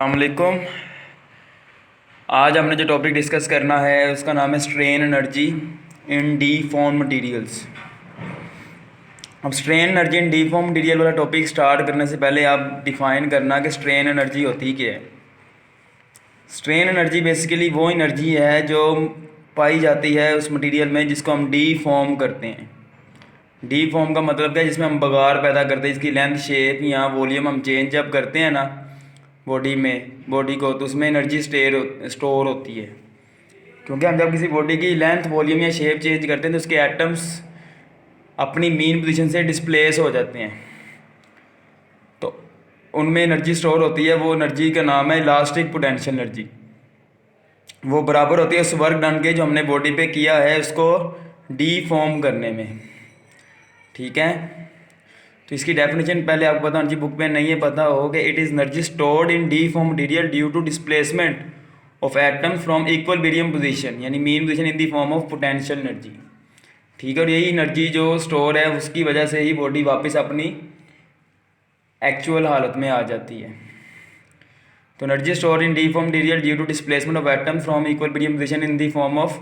अस्सलामुअलैकुम। आज हमने जो टॉपिक डिस्कस करना है उसका नाम है strain energy in D form materials. अब strain energy in D form material वाला टॉपिक स्टार्ट करने से पहले आप डिफ़ाइन करना कि स्ट्रेन एनर्जी होती क्या है। स्ट्रेन एनर्जी बेसिकली वो एनर्जी है जो पाई जाती है उस मटीरियल में जिसको हम डी फॉर्म करते हैं। डी फॉर्म का मतलब क्या है, जिसमें हम बगार पैदा करते हैं, इसकी लेंथ, शेप या वॉल्यूम हम चेंज जब करते हैं ना बॉडी को, तो उसमें एनर्जी स्टोर होती है। क्योंकि हम जब किसी बॉडी की लेंथ, वॉल्यूम या शेप चेंज करते हैं तो उसके एटम्स अपनी मीन पोजीशन से डिस्प्लेस हो जाते हैं, तो उनमें एनर्जी स्टोर होती है। वो एनर्जी का नाम है इलास्टिक पोटेंशियल एनर्जी। वो बराबर होती है उस वर्क डन के जो हमने बॉडी पे किया है उसको डी फॉर्म करने में। ठीक है, तो इसकी डेफिनेशन पहले आपको पता होनी चाहिए, बुक में नहीं है पता हो कि it is energy stored in D form material due to displacement of atoms from equilibrium position, यानी mean position in the form of potential energy. ठीक है, और यही एनर्जी जो स्टोर है उसकी वजह से ही बॉडी वापस अपनी एक्चुअल हालत में आ जाती है। तो energy store in D form material due to displacement of atoms from equilibrium position in the form of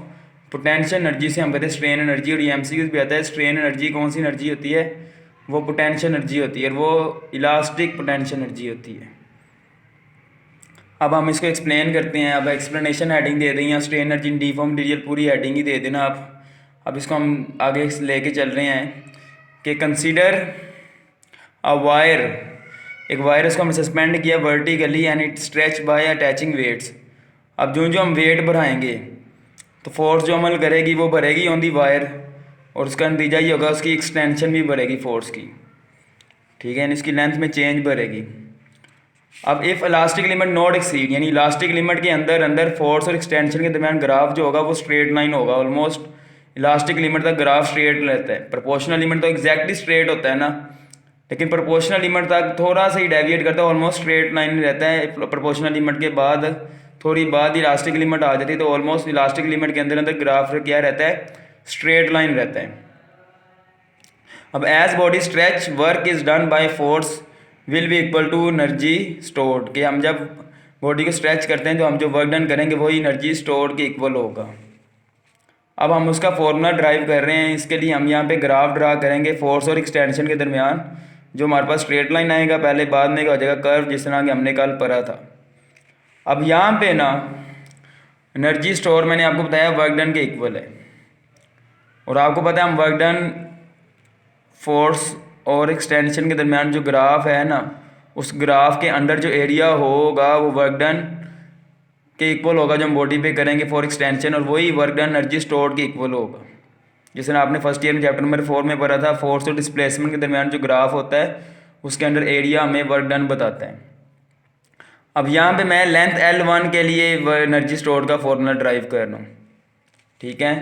potential energy से हम कहते हैं स्ट्रेन एनर्जी। और ये एमसीक्यूज भी आता है, स्ट्रेन एनर्जी कौन सी एनर्जी होती है, वो पोटेंशियल एनर्जी होती है, और वो इलास्टिक पोटेंशियल एनर्जी होती है। अब हम इसको एक्सप्लेन करते हैं। अब एक्सप्लेनेशन हेडिंग दे दें या strain energy in D form material पूरी हेडिंग ही दे देना आप। अब इसको हम आगे लेके चल रहे हैं कि कंसीडर अ वायर, एक वायर उसको हमने सस्पेंड किया vertically and it stretch by attaching weights. अब जो हम वेट बढ़ाएंगे तो फोर्स जो अमल करेगी वो बढ़ेगी ऑन दी वायर, और उसका नतीजा ये होगा उसकी एक्सटेंशन भी बढ़ेगी फोर्स की। ठीक है, इसकी लेंथ में चेंज बढ़ेगी। अब if elastic limit not exceed, यानी इलास्टिक लिमिट के अंदर फोर्स और एक्सटेंशन के दरमियान ग्राफ जो होगा वो स्ट्रेट लाइन होगा। ऑलमोस्ट इलास्टिक लिमिट तक ग्राफ स्ट्रेट रहता है। प्रोपोर्शनल लिमिट तो एग्जैक्टली स्ट्रेट होता है ना, लेकिन प्रोपोर्शनल लिमिट तक थोड़ा सा ही डेविएट करता है, ऑलमोस्ट स्ट्रेट लाइन रहता है। प्रोपोर्शनल लिमिट के बाद थोड़ी बाद इलास्टिक लिमिट आ जाती है, तो ऑलमोस्ट इलास्टिक लिमिट के अंदर ग्राफ क्या रहता है, स्ट्रेट लाइन रहता है। अब as body stretch work is done by force will be equal to energy stored, कि हम जब बॉडी को स्ट्रेच करते हैं तो हम जो वर्क डन करेंगे वही एनर्जी स्टोर्ड के इक्वल होगा। अब हम उसका फॉर्मूला ड्राइव कर रहे हैं। इसके लिए हम यहाँ पे ग्राफ ड्रा करेंगे फोर्स और एक्सटेंशन के दरमियान, जो हमारे पास स्ट्रेट लाइन आएगा पहले, बाद में क्या हो जाएगा कर्व, जिस तरह कि हमने कल पढ़ा था। अब यहाँ पे ना एनर्जी स्टोर मैंने आपको बताया वर्क डन के इक्वल है, और आपको पता है हम वर्क डन फोर्स और एक्सटेंशन के दरमियान जो ग्राफ है ना, उस ग्राफ के अंडर जो एरिया होगा वो वर्क डन के इक्वल होगा जो हम बॉडी पे करेंगे फॉर एक्सटेंशन, और वही वर्क डन एनर्जी स्टोर्ड के इक्वल होगा। जैसे आपने फर्स्ट ईयर में चैप्टर नंबर 4 में पढ़ा था, फोर्स और डिस्प्लेसमेंट के दरमियान जो ग्राफ होता है उसके अंडर एरिया हमें वर्क डन बताता है। अब यहाँ पे मैं लेंथ L1 के लिए एनर्जी स्टोर्ड का फॉर्मूला ड्राइव कर रहा हूँ। ठीक है,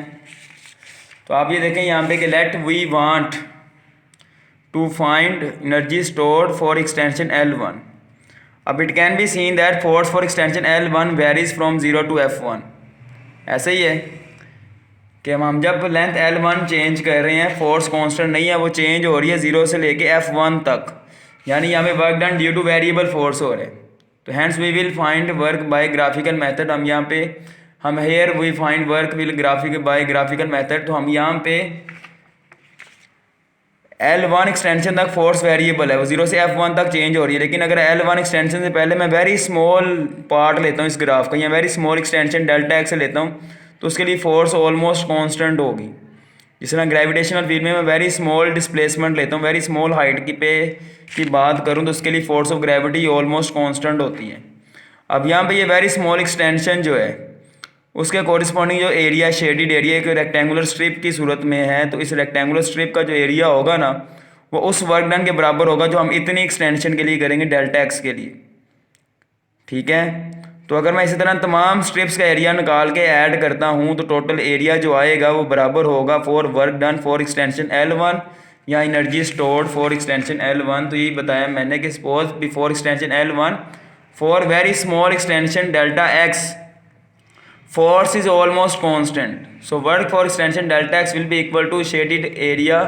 तो आप ये देखें यहाँ पे कि let we want to find energy stored for extension L1। अब it can be seen that force for extension L1 varies from 0 to F1। ऐसे ही है कि हम जब लेंथ L1 चेंज कर रहे हैं, फोर्स कांस्टेंट नहीं है, वो चेंज हो रही है 0 से लेके F1 तक, यानी यहाँ पे work done due to variable force हो रहे हैं। तो hence we will find work by graphical method. हम यहाँ पे here we find work will by graphical method. तो हम यहाँ पे L1 एक्सटेंशन तक फोर्स वेरिएबल है, वो 0 से F1 तक चेंज हो रही है, लेकिन अगर L1 एक्सटेंशन से पहले मैं वेरी स्मॉल पार्ट लेता हूँ इस ग्राफ का, या very small extension delta x से लेता हूँ, तो उसके लिए फोर्स ऑलमोस्ट कांस्टेंट होगी। जिस तरह ग्रेविटेशनल फील्ड में मैं वेरी स्मॉल डिस्प्लेसमेंट लेता हूँ, वेरी स्मॉल हाइट की बात करूँ तो उसके लिए force of gravity almost constant होती है। अब यहाँ पे ये वेरी स्मॉल एक्सटेंशन जो है उसके कोरिस्पॉन्डिंग जो एरिया, शेडिड एरिया एक रेक्टेंगुलर स्ट्रिप की सूरत में है, तो इस रेक्टेंगुलर स्ट्रिप का जो एरिया होगा ना वो उस वर्क डन के बराबर होगा जो हम इतनी एक्सटेंशन के लिए करेंगे डेल्टा एक्स के लिए। ठीक है, तो अगर मैं इसी तरह तमाम स्ट्रिप्स का एरिया निकाल के ऐड करता हूँ तो टोटल एरिया जो आएगा वो बराबर होगा for work done for extension L1 या energy stored for extension L1। तो यही बताया मैंने कि suppose before extension L1 for very small extension delta x force is almost constant, so work for extension delta x will be equal to shaded area।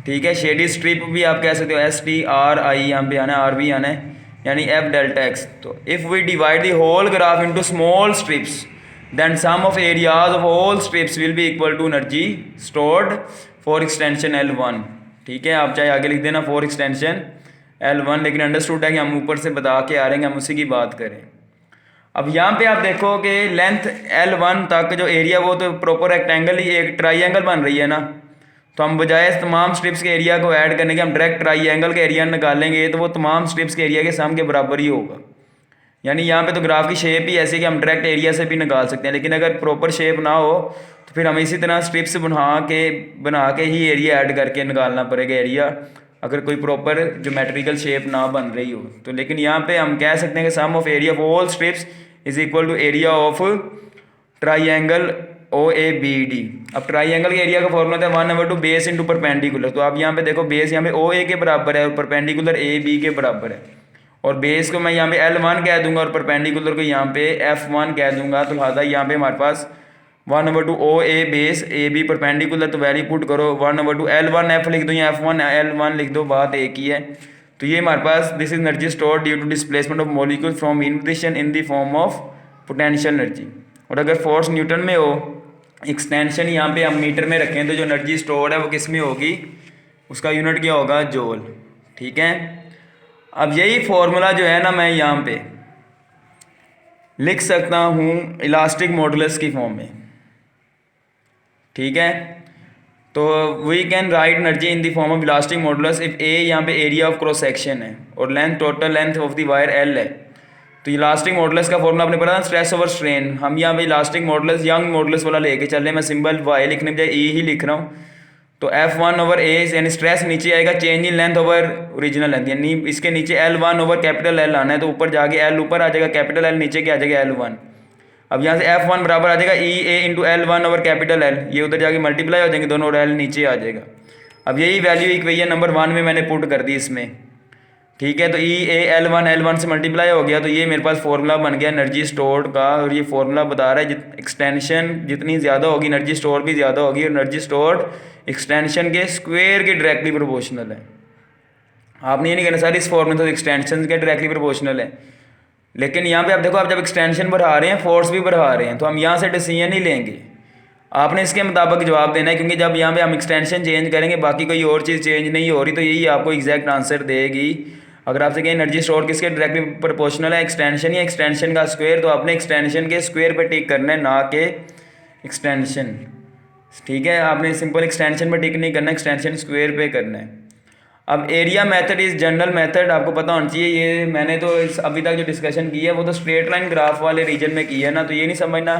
ठीक है, shaded strip भी आप कह सकते हो, STRI यहाँ पे आना है, R भी आना है, यानी एफ डेल्टा एक्स। तो if we divide the whole graph into small strips then sum of areas of all strips will be equal to energy stored for extension L1। ठीक है, आप चाहे आगे लिख देना फॉर एक्सटेंशन L1, लेकिन understood है कि हम ऊपर से बता के आ रहे हैं, हम उसी की बात करें। अब यहाँ पे आप देखो कि लेंथ L1 तक जो एरिया वो तो प्रॉपर रेक्टेंगल ही एक ट्राइंगल बन रही है ना, तो हम बजाय तमाम स्ट्रिप्स के एरिया को ऐड करने के हम डायरेक्ट ट्राइंगल के एरिया निकालेंगे तो वो तमाम स्ट्रिप्स के एरिया के सम के बराबर ही होगा। यानी यहाँ पे तो ग्राफ की शेप ही ऐसी कि हम डायरेक्ट एरिया से भी निकाल सकते हैं, लेकिन अगर प्रॉपर शेप ना हो तो फिर हमें इसी तरह स्ट्रिप्स बना के ही एरिया ऐड करके निकालना पड़ेगा एरिया, अगर कोई प्रॉपर ज्योमेट्रिकल शेप ना बन रही हो तो। लेकिन यहाँ पे हम कह सकते हैं कि sum of area of all strips is equal to area of triangle OABD। अब ट्राइंगल के एरिया का फॉर्मूला था 1/2 बेस इंटू परपेंडिकुलर। तो आप यहाँ पे देखो बेस यहाँ पे OA के बराबर है और परपेंडिकुलर AB के बराबर है, और बेस को मैं यहाँ पे L1 कह दूंगा और परपेंडिकुलर को यहाँ पे F1 कह दूंगा। तो लिहाजा यहाँ पे हमारे पास 1/2 OA बेस AB परपेंडिकुलर, तो वैल्यू पुट करो 1/2 L1 F लिख दो या F1 L1 लिख दो, बात एक ही है। तो ये हमारे पास this is energy stored due to displacement of molecule from in position in the form of potential energy. और अगर फोर्स न्यूटन में हो, एक्सटेंशन यहाँ पे हम मीटर में रखें, तो जो एनर्जी स्टोर्ड है वो किस में होगी, उसका यूनिट क्या होगा, जूल। ठीक है, अब यही फॉर्मूला जो है ना मैं यहाँ पे लिख सकता हूँ इलास्टिक मॉडुलस की फॉर्म में। ठीक है, तो we can write energy in the form of elastic modulus if A यहाँ पे एरिया ऑफ क्रॉस सेक्शन है और length total length of the wire L है। तो इलास्टिक मॉडुलस का फॉर्मूला आपने पढ़ा था स्ट्रेस ओवर स्ट्रेन। हम यहाँ पे इलास्टिक मॉडुलस यंग मॉडुलस वाला लेके चल रहे हैं, मैं सिंबल Y लिखने बजाय E ही लिख रहा हूँ। तो F1/A यानी स्ट्रेस नीचे आएगा change in length over original length, यानी इसके नीचे L1/L आना है, तो ऊपर जाके L ऊपर आ जाएगा, कैपिटल L नीचे क्या आ जाएगा L1। अब यहाँ से F1 बराबर आ जाएगा EA इंटू L1/L, ये उधर जाके मल्टीप्लाई हो जाएंगे दोनों और L नीचे आ जाएगा। अब यही वैल्यू इक्वेशन नंबर 1 में मैंने पुट कर दी इसमें। ठीक है, तो EA L1 से मल्टीप्लाई हो गया, तो ये मेरे पास फॉर्मूला बन गया एनर्जी स्टोर्ड का। और ये फॉर्मूला बता रहा है एक्सटेंशन जितनी ज़्यादा होगी एनर्जी स्टोर भी ज़्यादा होगी, और एनर्जी स्टोर्ड एक्सटेंशन के स्क्वायर के डायरेक्टली प्रोपोर्शनल है। आपने ये नहीं कहना सर इस फॉर्मूले तो एक्सटेंशन के डायरेक्टली प्रोपोर्शनल है, लेकिन यहाँ पे आप देखो, आप जब एक्सटेंशन बढ़ा रहे हैं फोर्स भी बढ़ा रहे हैं, तो हम यहाँ से डिसीजन नहीं लेंगे, आपने इसके मुताबिक जवाब देना है। क्योंकि जब यहाँ पे हम एक्सटेंशन चेंज करेंगे बाकी कोई और चीज़ चेंज नहीं हो रही, तो यही आपको एग्जैक्ट आंसर देगी। अगर आपसे कहें एनर्जी स्टोर किसके डायरेक्टली प्रोपोर्शनल है, एक्सटेंशन या एक्सटेंशन का स्क्वायर, तो आपने एक्सटेंशन के स्क्वायर पे टिक करना है, ना कि एक्सटेंशन। ठीक है, आपने सिंपल एक्सटेंशन पे टिक नहीं करना, एक्सटेंशन स्क्वायर पे करना है। अब area method is general method, आपको पता होना चाहिए। ये मैंने तो अभी तक जो डिस्कशन की है वो तो स्ट्रेट लाइन ग्राफ वाले रीजन में की है ना, तो ये नहीं समझना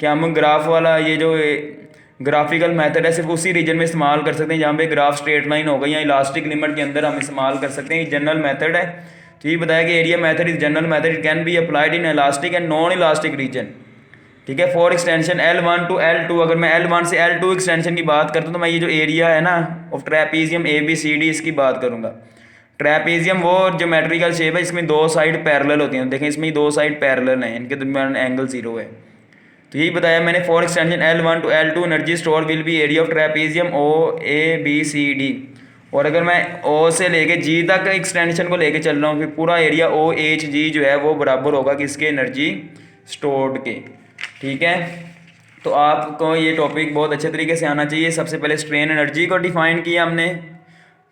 कि हम ग्राफ वाला ये जो ग्राफिकल मेथड है सिर्फ उसी रीजन में इस्तेमाल कर सकते हैं जहाँ पे ग्राफ स्ट्रेट लाइन होगा, या इलास्टिक लिमिट के अंदर हम इस्तेमाल कर सकते हैं। ये जनरल मेथड है। तो ये बताया कि area method is general method, it can be applied in elastic and non elastic region. ठीक है, for extension L1 to L2, अगर मैं L1 से L2 एक्सटेंशन की बात करता हूँ तो मैं ये जो एरिया है ना ऑफ ट्रेपीजियम ABCD इसकी बात करूँगा। ट्रेपीजियम वो ज्योमेट्रिकल शेप है इसमें दो साइड पैरेलल होती हैं, देखें इसमें दो साइड पैरेलल हैं, इनके दरमियान एंगल 0 है। तो यही बताया मैंने, for extension L1 to L2 energy store will be area of trapezium OABCD। और अगर मैं O से लेके G तक एक्सटेंशन को लेके चल रहा हूँ, फिर पूरा एरिया OHG जो है वो बराबर होगा किसके, एनर्जी स्टोर्ड के। ठीक है, तो आपको ये टॉपिक बहुत अच्छे तरीके से आना चाहिए। सबसे पहले स्ट्रेन एनर्जी को डिफाइन किया हमने,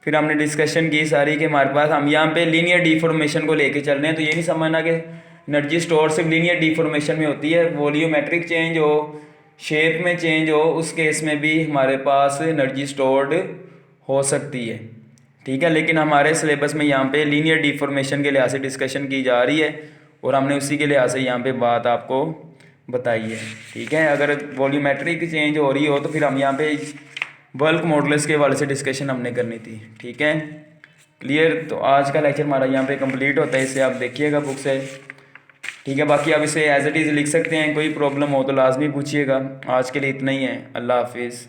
फिर हमने डिस्कशन की सारी कि हमारे पास हम यहाँ पे लीनियर डिफॉर्मेशन को लेके चल रहे हैं। तो ये नहीं समझना कि एनर्जी स्टोर सिर्फ लीनियर डिफॉर्मेशन में होती है, वॉल्यूमेट्रिक चेंज हो, शेप में चेंज हो, उस केस में भी हमारे पास एनर्जी स्टोर्ड हो सकती है। ठीक है, लेकिन हमारे सिलेबस में यहाँ पे लीनियर डिफॉर्मेशन के लिहाज से डिस्कशन की जा रही है और हमने उसी के लिहाज से यहाँ पे बात आपको बताई है। ठीक है, अगर वॉल्यूमेट्रिक चेंज हो रही हो तो फिर हम यहाँ पे बल्क मॉडुलस के हवाले से डिस्कशन हमने करनी थी। ठीक है, क्लियर। तो आज का लेक्चर हमारा यहाँ पे कंप्लीट होता है, इसे आप देखिएगा बुक से। ठीक है, बाकी आप इसे एज इट इज़ लिख सकते हैं, कोई प्रॉब्लम हो तो लाजमी पूछिएगा। आज के लिए इतना ही है, अल्लाह हाफिज़।